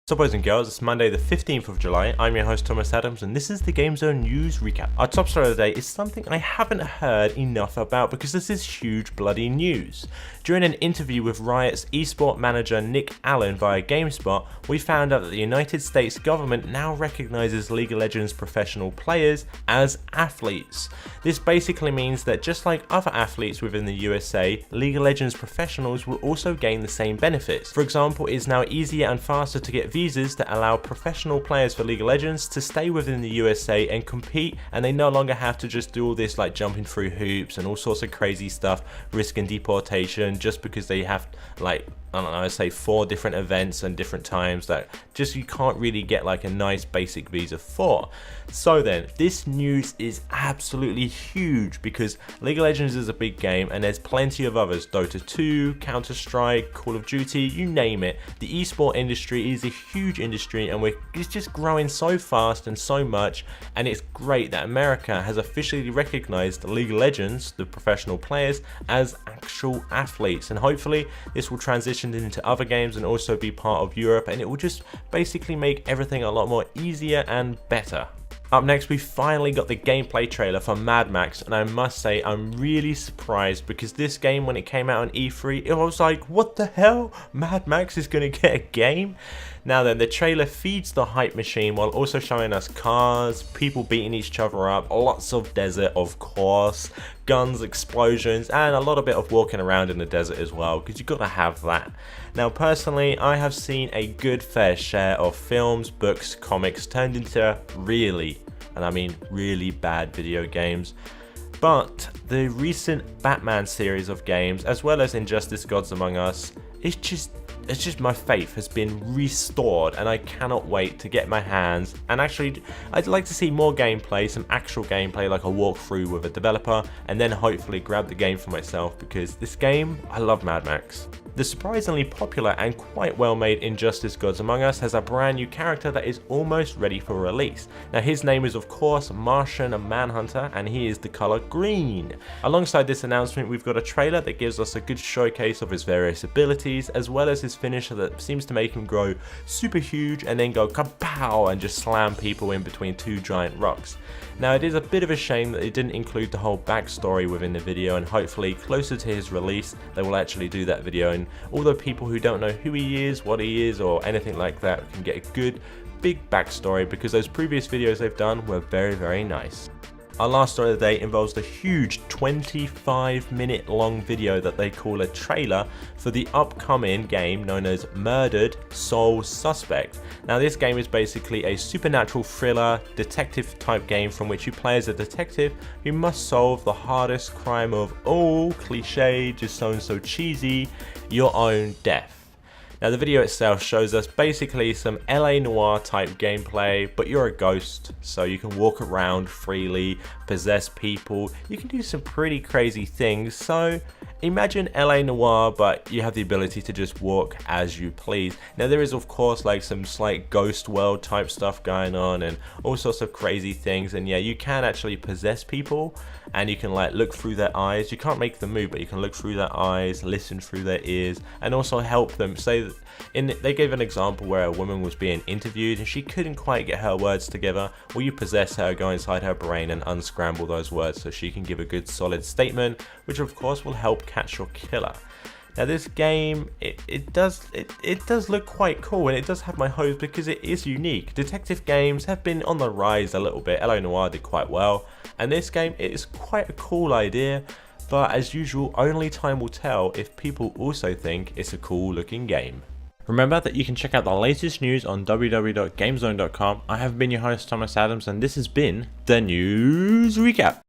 So boys and girls, it's Monday the 15th of July, I'm your host Thomas Adams and this is the Game Zone News Recap. Our top story of the day is something I haven't heard enough about because this is huge bloody news. During an interview with Riot's eSports manager Nick Allen via GameSpot, we found out that the United States government now recognizes League of Legends professional players as athletes. This basically means that just like other athletes within the USA, League of Legends professionals will also gain the same benefits. For example, it is now easier and faster to get visas that allow professional players for League of Legends to stay within the USA and compete, and they no longer have to just do all this like jumping through hoops and all sorts of crazy stuff, risking deportation just because they have like, I don't know, say 4 different events and different times that just you can't really get like a nice basic visa for. So then, this news is absolutely huge because League of Legends is a big game and there's plenty of others, Dota 2, Counter-Strike, Call of Duty, you name it. The esports industry is a huge industry and it's just growing so fast and so much, and it's great that America has officially recognized League of Legends, the professional players, as actual athletes, and hopefully this will transition into other games and also be part of Europe, and it will just basically make everything a lot more easier and better. Up next, we finally got the gameplay trailer for Mad Max, and I must say I'm really surprised because this game, when it came out on E3, it was like, what the hell? Mad Max is going to get a game? Now then, the trailer feeds the hype machine while also showing us cars, people beating each other up, lots of desert of course, guns, explosions, and a little bit of walking around in the desert as well, because you've got to have that. Now personally, I have seen a good fair share of films, books, comics turned into really, and I mean really bad video games. But the recent Batman series of games, as well as Injustice Gods Among Us, it's just my faith has been restored, and I cannot wait to get my hands, and actually I'd like to see more gameplay, some actual gameplay like a walkthrough with a developer, and then hopefully grab the game for myself because this game, I love Mad Max. The surprisingly popular and quite well made Injustice Gods Among Us has a brand new character that is almost ready for release. Now his name is of course Martian Manhunter, and he is the color green. Alongside this announcement, we've got a trailer that gives us a good showcase of his various abilities, as well as his finisher that seems to make him grow super huge and then go kapow and just slam people in between 2 giant rocks. Now it is a bit of a shame that it didn't include the whole backstory within the video, and hopefully closer to his release they will actually do that video, and although people who don't know who he is, what he is or anything like that can get a good big backstory, because those previous videos they've done were very nice. Our last story of the day involves the huge 25-minute long video that they call a trailer for the upcoming game known as Murdered Soul Suspect. Now this game is basically a supernatural thriller detective type game from which you play as a detective who must solve the hardest crime of all, cliche, just so cheesy, your own death. Now the video itself shows us basically some LA Noire type gameplay, but you're a ghost, so you can walk around freely, possess people, you can do some pretty crazy things. So imagine LA Noire, but you have the ability to just walk as you please. Now there is of course like some slight ghost world type stuff going on and all sorts of crazy things, and yeah, you can actually possess people and you can like look through their eyes. You can't make them move, but you can look through their eyes, listen through their ears, and also help them. Say they gave an example where a woman was being interviewed and she couldn't quite get her words together. Well, you possess her, go inside her brain and unscramble those words so she can give a good solid statement, which of course will help catch your killer. Now this game, it does look quite cool, and it does have my hopes because it is unique. Detective games have been on the rise a little bit. LA Noire did quite well, and this game, it is quite a cool idea, but as usual, only time will tell if people also think it's a cool looking game. Remember that you can check out the latest news on www.gamezone.com. I have been your host Thomas Adams, and this has been the News Recap.